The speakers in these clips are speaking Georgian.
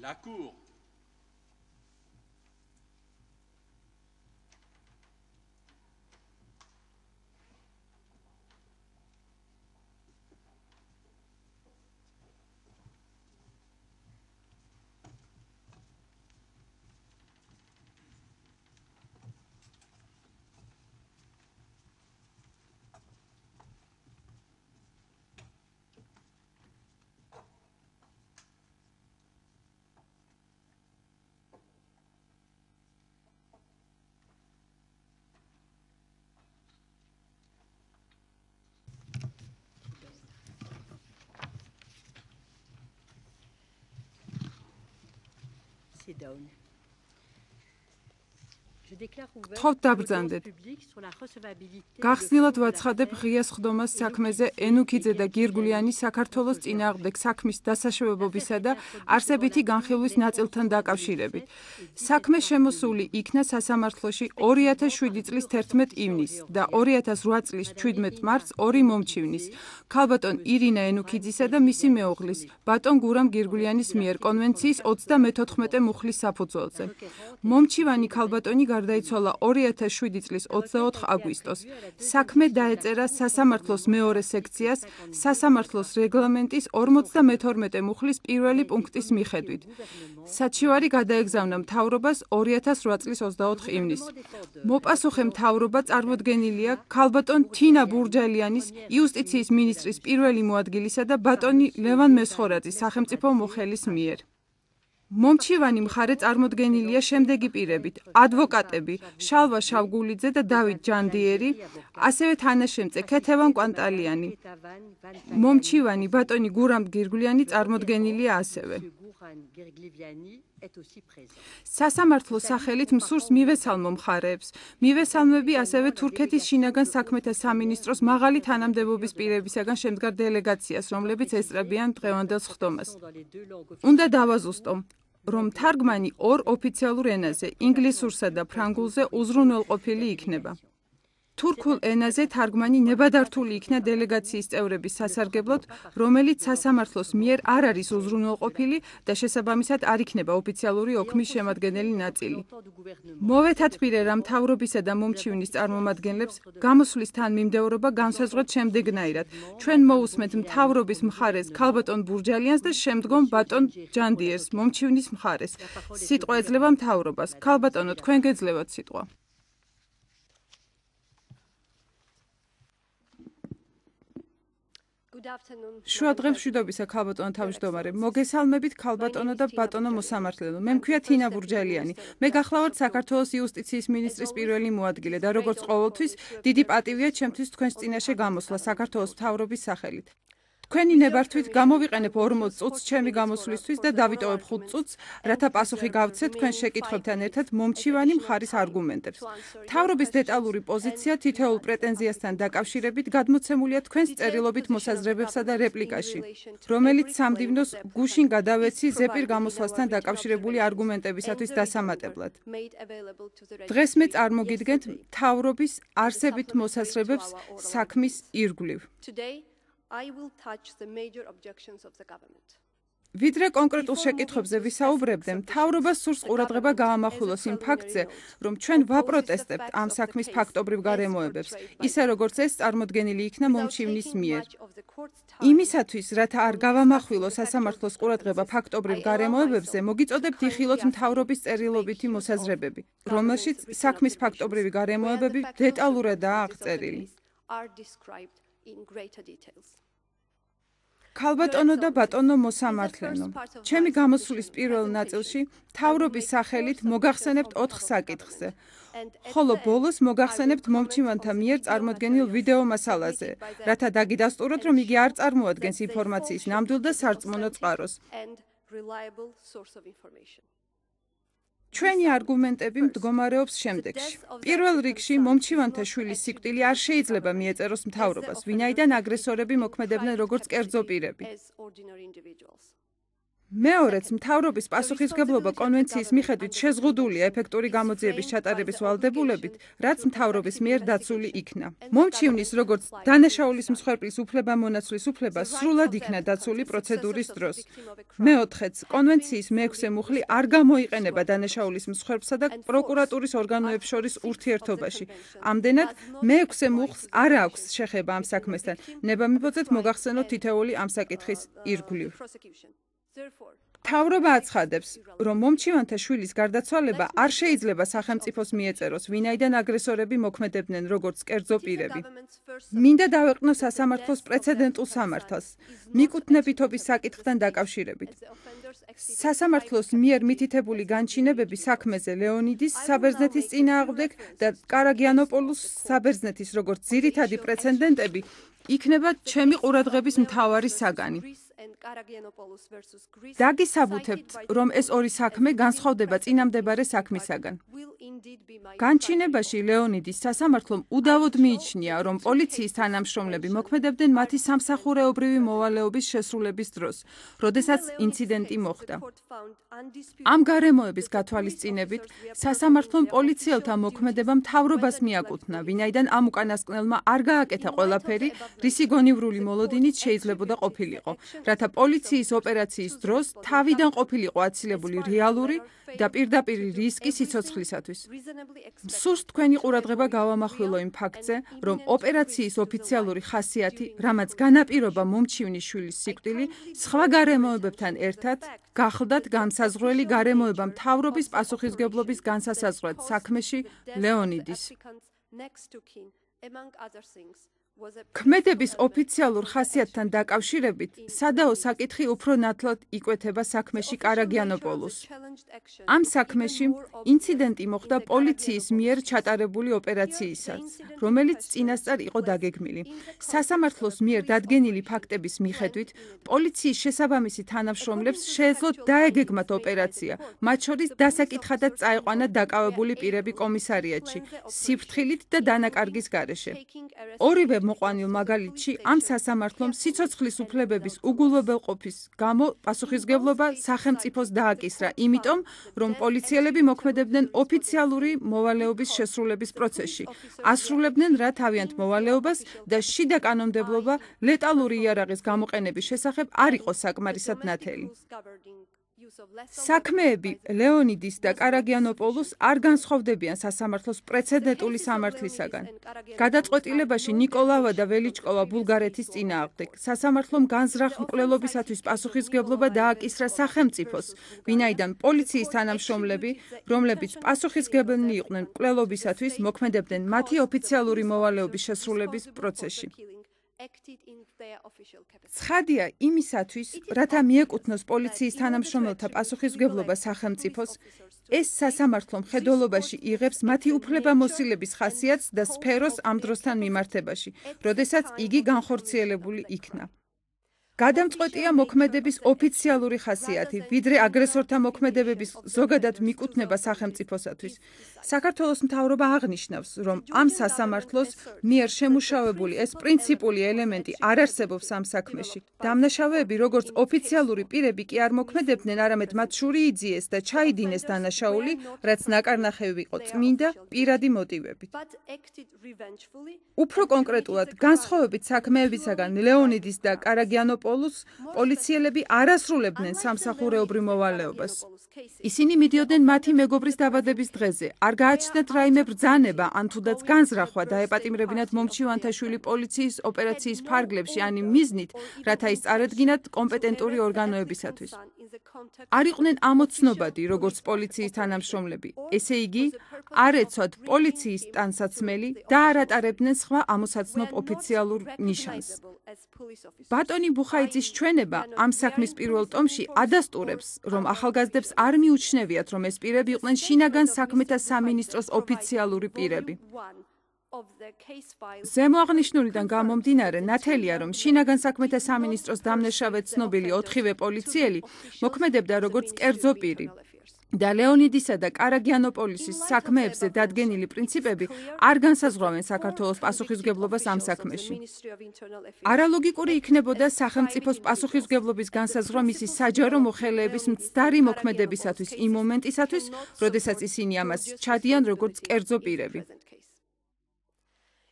La Cour გთხოვთ დაბრძანდეთ. გახსნილად ვაცხადებ ღია სხდომას საქმეზე ენუქიძე და გირგულიანის საქართველოს წინააღმდეგ საქმის დასაშვებობისა და არსებითი განხილვის ნაწილთან დაკავშირებით. საქმე შემოსული იქნა სასამართლოში 2007 წლის 11 ივნისს და 2008 წლის 17 მარტს ორი მომჩივნის, ქალბატონ ირინა ენუქიძისა და მისი მეუღლის, ბატონ გურამ გირგულიანის მიერ კონვენციის 34 მუხლის საფუძველზე. მომჩივანი ქალბატონი გარდაიცვალა 2007 წლის 24 აგვისტოს. საქმე დაეწერა სასამართლოს მეორე სექციას სასამართლოს რეგლამენტის 52 მუხლის პირველი პუნქტის მიხედვით. საჩივარი გადაეგზავნა მთავრობას 2008 წლის 24 ივნისს. მოპასუხე მთავრობა წარმოდგენილია ქალბატონ თინა ბურჯალიანის, იუსტიციის მინისტრის პირველი მოადგილისა და ბატონი ლევან მესხორაძის სახელმწიფო მოხელის მიერ. მომჩივანი მხარე წარმოდგენილია შემდეგი პირებით: ადვოკატები შალვა შავგულიძე და დავით ჯანდიერი, ასევე თანაშემწე ქეთევან კვანტალიანი. მომჩივანი ბატონი გურამ გირგულიანი წარმოდგენილია ასევე. სასამართლოს სახელით მსურს მივესალმო მხარეებს. მივესალმები ასევე თურქეთის შინაგან საქმეთა სამინისტროს მაღალი თანამდებობის პირებისაგან შემდგარ დელეგაციას, რომლებიც ესწრებიან დღევანდელ სხდომას. უნდა დავაზუსტო, რომ თარგმანი ორ ოფიციალურ ენაზე, ინგლისურსა და ფრანგულზე უზრუნველყოფილი იქნება. თურქულ ენაზე თარგმანი ნებადართული იქნა დელეგაციის წევრების სასარგებლოდ, რომელიც სასამართლოს მიერ არ არის უზრუნველყოფილი და შესაბამისად არ იქნება ოფიციალური ოქმის შემადგენელი ნაწილი. მოვეთათბირე რა მთავრობისა და მომჩივნის წარმომადგენლებს გამოსვლის თანმიმდევრობა განსაზღვრეთ შემდეგნაირად. ჩვენ მოусმენთ მთავრობის მხარეს ქალბატონ ბურჯალიანს და შემდგომ ბატონ ჯანდიერს მომჩივნის მხარეს. სიტყვა ეძლევა მთავრობას. ქალბატონო, თქვენ გეძლევათ სიტყვა. შუადღე მშვიდობისა ქალბატონო თავმჯდომარე, მოგესალმებით ქალბატონო და ბატონო მოსამართლეო. მე მქვია თინა ბურჯალიანი. მე გახლავართ საქართველოს იუსტიციის მინისტრის პირველი მოადგილე და როგორც ყოველთვის დიდი პატივია ჩემთვის თქვენს წინაშე გამოსვლა საქართველოს მთავრობის სახელით. თქვენი ნებართვით გამოვიყენებ 40 წუთს ჩემი გამოსვლისთვის და დავიტოვებ 5 წუთს, რათა პასუხი გავცეთ თქვენ შეკითხვებთან ერთად მომჩივანი მხარის არგუმენტებს. მთავრობის დეტალური პოზიცია თითოეულ პრეტენზიასთან დაკავშირებით გადმოცემულია თქვენს წერილობით მოსაზრებებსა და რეპლიკაში, რომელიც სამდივნოს გუშინ გადავეცი ზეპირ გამოსვლასთან დაკავშირებული არგუმენტებისათვის დასამატებლად. დღეს მე წარმოგიდგენთ მთავრობის არსებით მოსაზრებებს საქმის ირგვლივ. ვიდრე კონკრეტულ შეკითხვებზე ვისაუბრებდე, მთავრობას სურს ყურადღება გაამახვილოს იმ ფაქტზე, რომ ჩვენ ვაპროტესტებთ ამ საქმის ფაქტობრივ გარემოებებს, ისე როგორც ეს წარმოდგენილი იქნა მომჩივნის მიერ. იმისათვის, რათა არ გავამახვილოს სასამართლოს ყურადღება ფაქტობრივ გარემოებებზე, მოგიწოდებთ იხილოთ მთავრობის წერილობითი მოსაზრებები, რომელშიც საქმის ფაქტობრივი გარემოებები დეტალურადაა აღწერილი. ქალბატონო და ბატონო მოსამართლენო, ჩემი გამოსვლის პირველ ნაწილში მთავრობის სახელით მოგახსენებთ 4 საკითხზე, ხოლო ბოლოს მოგახსენებთ მომჩივანთა მიერ წარმოდგენილ ვიდეო მასალაზე, რათა დაგიდასტუროთ, რომ იგი არ წარმოადგენს ინფორმაციის ნამდვილ და სარწმუნო წყაროს. ჩვენი არგუმენტები მდგომარეობს შემდეგში. პირველ რიგში მომჩივანთა შვილის სიკვდილი არ შეიძლება მიეწეროს მთავრობას, ვინაიდან აგრესორები მოქმედებდნენ როგორც კერძო პირები. მეორეც, მთავრობის პასუხისმგებლობა კონვენციის მიხედვით შეზღუდულია ეფექტური გამოძიების ჩატარების ვალდებულებით, რაც მთავრობის მიერ დაცული იქნა. მომჩივნის, როგორც დანაშაულის მსხვერპლის უფლება-მონაცვლის უფლება სრულად იქნა დაცული პროცედურის დროს. მეოთხეც, კონვენციის მეექვსე მუხლი არ გამოიყენება დანაშაულის მსხვერპლსა და პროკურატურის ორგანოებს შორის ურთიერთობაში. ამდენად, მეექვსე მუხლს არ აქვს შეხება ამ საქმესთან. ნებამიბოძეთ მოგახსენოთ თითეული ამ საკითხის ირგვლივ. მთავრობა აცხადებს, რომ მომჩივანთა შვილის გარდაცვალება არ შეიძლება სახელმწიფოს მიეწეროს, ვინაიდან აგრესორები მოქმედებდნენ როგორც კერძო პირები. მინდა დავეყნო სასამართლოს პრეცედენტულ სამართალს, მიკუთვნებითობის საკითხთან დაკავშირებით. სასამართლოს მიერ მითითებული განჩინებები საქმეზე ლეონიდის საბერძნეთის წინააღმდეგ და კარაგიანოპოლუს საბერძნეთის როგორც ძირითადი პრეცედენტები იქნება ჩემი ყურადღების მთავარი საგანი. დაგისაბუთებთ, რომ ეს ორი საქმე განსხვავდება წინამდებარე საქმისაგან. განჩინებაში ლეონიდის სასამართლომ უდავოდ მიიჩნია, რომ პოლიციის თანამშრომლები მოქმედებდნენ მათი სამსახურეობრივი მოვალეობის შესრულების დროს, როდესაც ინციდენტი მოხდა. ამ გარემოების გათვალისწინებით, სასამართლომ პოლიციელთა მოქმედება მთავრობას მიაკუთვნა, ვინაიდან ამ უკანასკნელმა არ გააკეთა ყველაფერი, რისი გონივრული მოლოდინით შეიძლებოდა ყოფილიყო, რათა პოლიციის ოპერაციის დროს თავიდან ყოფილიყო აცილებული რეალური და პირდაპირი რისკი სიცოცხლისათვის. სურს თქვენი ყურადღება გავამახვილო იმ ფაქტზე, რომ ოპერაციის ოფიციალური ხასიათი, რამაც განაპირობა მომჩივნის შვილის სიკვდილი, სხვა გარემოებებთან ერთად გახლდათ განსაზღვრელი გარემოება მთავრობის პასუხისმგებლობის განსასაზღვრად საქმეში ლეონიდის. ქმედების ოფიციალურ ხასიათთან დაკავშირებით, სადაო საკითხი უფრო ნათლად იკვეთება საქმეში კარაგიანოპოლუს. ამ საქმეში ინციდენტი მოხდა პოლიციის მიერ ჩატარებული ოპერაციისას, რომელიც წინასწარ იყო დაგეგმილი. სასამართლოს მიერ დადგენილი ფაქტების მიხედვით, პოლიციის შესაბამისი თანამშრომლებს შეეძლოთ დაეგეგმათ ოპერაცია, მათ შორის დასაკითხადაც წაეყვანა დაკავებული პირები კომისარიატში, სიფრთხილით და დანაკარგის გარეშე. ორივე მოყვანილ მაგალითში ამ სასამართლომ სიცოცხლის უფლებების უგულვებელყოფის გამო პასუხისმგებლობა სახელმწიფოს დააკისრა, იმიტომ, რომ პოლიციელები მოქმედებდნენ ოფიციალური მოვალეობის შესრულების პროცესში, ასრულებდნენ რა თავიანთ მოვალეობას და შიდა კანონმდებლობა ლეტალური იარაღის გამოყენების შესახებ არ იყო საკმარისად ნათელი. საქმეები ლეონიდის და კარაგიანოპოლუს არ განსხვავდებიან სასამართლოს პრეცედენტული სამართლისაგან. გადაწყვეტილებაში ნიკოლავა და ველიჩკოვა ბულგარეთის წინააღმდეგ სასამართლომ განზრახ მკვლელობისათვის პასუხისმგებლობა დააკისრა სახელმწიფოს, ვინაიდან პოლიციის თანამშრომლები, რომლებიც პასუხისმგებელნი იყვნენ მკვლელობისათვის, მოქმედებდნენ მათი ოფიციალური მოვალეობის შესრულების პროცესში. ცხადია იმისათვის, რათა მიეკუთვნოს პოლიციის თანამშრომელთა პასუხისმგებლობა სახელმწიფოს, ეს სასამართლო მხედველობაში იღებს მათი უფლებამოსილების ხასიათს და სფეროს ამ დროსთან მიმართებაში, როდესაც იგი განხორციელებული იქნა. გადამწყვეტია მოქმედების ოფიციალური ხასიათი, ვიდრე აგრესორთა მოქმედებების ზოგადად მიკუთვნება სახელმწიფოსათვის. საქართველოს მთავრობა აღნიშნავს, რომ ამ სასამართლოს მიერ შემუშავებული ეს პრინციპული ელემენტი არ არსებობს ამ საქმეში. დამნაშავეები, როგორც ოფიციალური პირები კი არ მოქმედებდნენ, არამედ მათ შური იძიეს და ჩაიდინეს დანაშაული, რაც ნაკარნახევი იყო წმინდა პირადი მოტივებით. უფრო კონკრეტულად, განსხვავებით საქმეებისაგან ლეონიდის და კარაგიანოპოლუს, პოლიციელები არ ასრულებდნენ სამსახურეობრივ მოვალეობას. ისინი მიდიოდნენ მათი მეგობრის დაბადების დღეზე, არ გააჩნდათ რაიმე ბრძანება ან თუდაც განზრახვა დაეპატიმრებინათ მომჩივანთა შვილი პოლიციის ოპერაციის ფარგლებში ან იმ მიზნით, რათა ის წარედგინათ კომპეტენტური ორგანოებისათვის. არ იყვნენ ამოცნობადი, როგორც პოლიციის თანამშრომლები, ესე იგი, არ ეცვათ პოლიციის ტანსაცმელი და არ ატარებდნენ სხვა ამოსაცნობ ოფიციალურ ნიშანს. ბატონი ბუხაიძის ჩვენება ამ საქმის პირველ ტომში ადასტურებს, რომ ახალგაზრდებს არ მიუჩნევიათ, რომ ეს პირები იყვნენ შინაგან საქმეთა სამინისტროს ოფიციალური პირები. ზემოაღნიშნულიდან გამომდინარე, ნათელია, რომ შინაგან საქმეთა სამინისტროს დამნაშავე ცნობილი 4-ვე პოლიციელი მოქმედებდა როგორც კერძო პირი. და ლეონიდისა და კარაგიანოპოლისის საქმეებზე დადგენილი პრინციპები არ განსაზღვრავენ საქართველოს პასუხისმგებლობას ამ საქმეში. არალოგიკური იქნებოდა სახელმწიფოს პასუხისმგებლობის განსაზღვრა მისი საჯარო მოხელეების მცდარი მოქმედებისათვის იმ მომენტისათვის, როდესაც ისინი ამას ჩადიან როგორც კერძო პირები.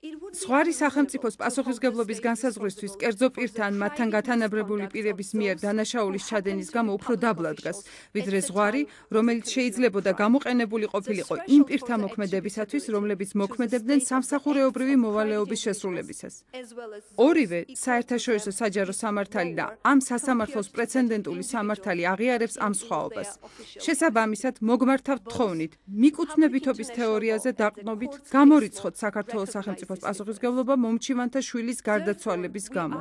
ზღვარი სახელმწიფოს პასუხისმგებლობის განსაზღვრისთვის კერძო პირთან მათთან გათანაბრებული პირების მიერ დანაშაულის ჩადენის გამო უფრო დაბლა დგას, ვიდრე ზღვარი, რომელიც შეიძლებოდა გამოყენებული ყოფილიყო იმ პირთა მოქმედებისათვის, რომლებიც მოქმედებდნენ სამსახურეობრივი მოვალეობის შესრულებისას. ორივე საერთაშორისო საჯარო სამართალი და ამ სასამართლოს პრეცედენტული სამართალი აღიარებს ამ სხვაობას. შესაბამისად, მოგმართავთ თხოვნით, მიკუთვნებითობის თეორიაზე დაყრდნობით გამორიცხოთ საქართველოს სახელმწიფოს პასუხისმგებლობა მომჩივანთა შვილის გარდაცვალების გამო.